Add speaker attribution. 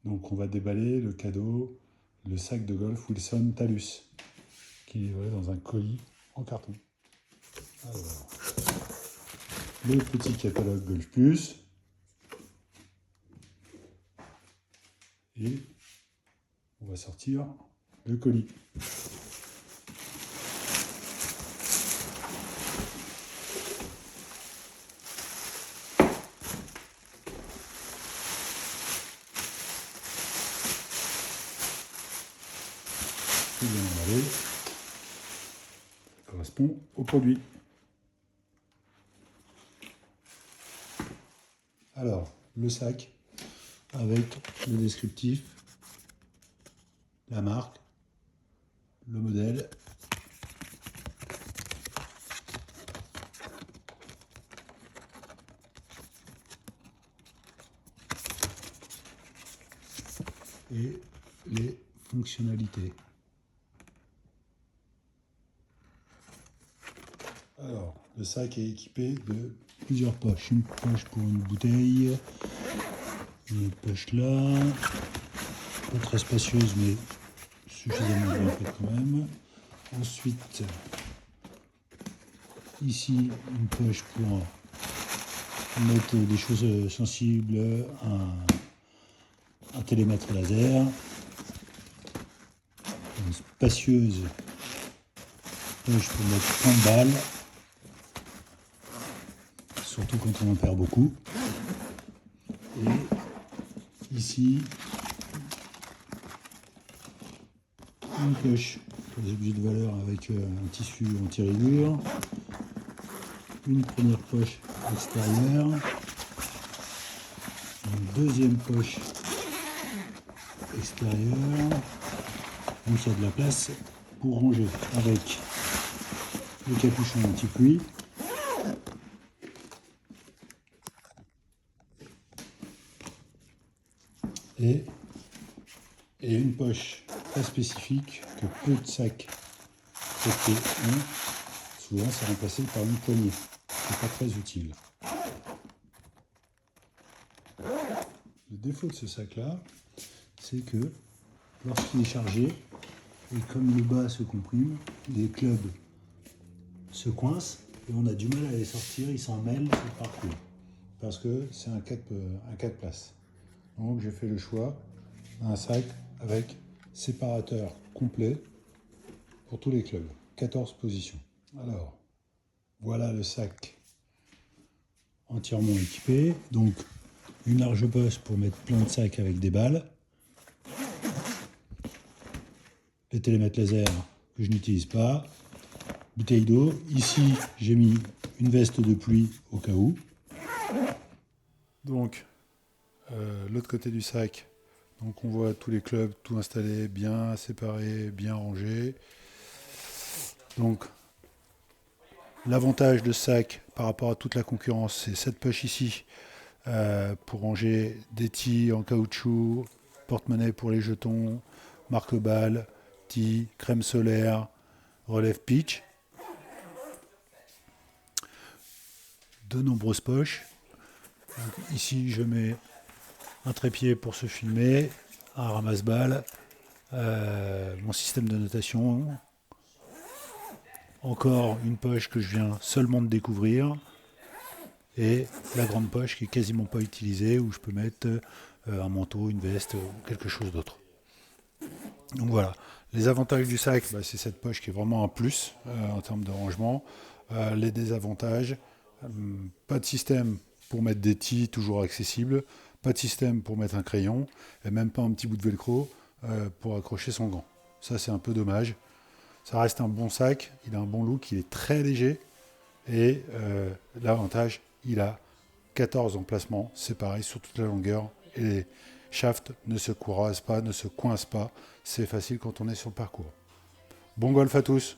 Speaker 1: Donc on va déballer le cadeau, le sac de golf Wilson Talus, qui est livré dans un colis en carton. Alors, le petit catalogue Golf Plus. Et on va sortir le colis. C'est bien emballé. Ça correspond au produit. Alors, le sac avec le descriptif, la marque, le modèle. Et les fonctionnalités. Alors, le sac est équipé de plusieurs poches. Une poche pour une bouteille, une autre poche là, pas très spacieuse mais suffisamment bien faite quand même. Ensuite, ici, une poche pour mettre des choses sensibles, un télémètre laser, une spacieuse poche pour mettre plein de balles, surtout quand on en perd beaucoup. Et ici, une poche pour les objets de valeur avec un tissu anti-rayures, une première poche extérieure, une deuxième poche extérieure, donc il y a de la place pour ranger avec le capuchon anti-pluie, et une poche très spécifique que peu de sacs traités ont. Souvent c'est remplacé par une poignée, c'est pas très utile. Le défaut de ce sac là, c'est que lorsqu'il est chargé, et comme le bas se comprime, les clubs se coincent et on a du mal à les sortir, ils s'en mêlent sur le parcours. Parce que c'est un 4 places. Donc j'ai fait le choix d'un sac avec séparateur complet pour tous les clubs. 14 positions. Alors, voilà le sac entièrement équipé. Donc une large poche pour mettre plein de sacs avec des balles. Les télémètres laser que je n'utilise pas. Bouteille d'eau. Ici, j'ai mis une veste de pluie au cas où. Donc, l'autre côté du sac, donc on voit tous les clubs, tout installé, bien séparé, bien rangé. Donc, l'avantage de ce sac par rapport à toute la concurrence, c'est cette poche ici pour ranger des tis en caoutchouc, porte-monnaie pour les jetons, marque-balles, tis, crème solaire, relève pitch. De nombreuses poches. Donc, ici, je mets un trépied pour se filmer, un ramasse-balles, mon système de notation, encore une poche que je viens seulement de découvrir, et la grande poche qui est quasiment pas utilisée, où je peux mettre un manteau, une veste ou quelque chose d'autre. Donc voilà, les avantages du sac, c'est cette poche qui est vraiment un plus en termes de rangement. Les désavantages, pas de système pour mettre des tis toujours accessibles, pas de système pour mettre un crayon, et même pas un petit bout de velcro pour accrocher son gant. Ça c'est un peu dommage. Ça reste un bon sac, il a un bon look, il est très léger, et l'avantage, il a 14 emplacements séparés sur toute la longueur, et les shafts ne se croisent pas, ne se coincent pas, c'est facile quand on est sur le parcours. Bon golf à tous!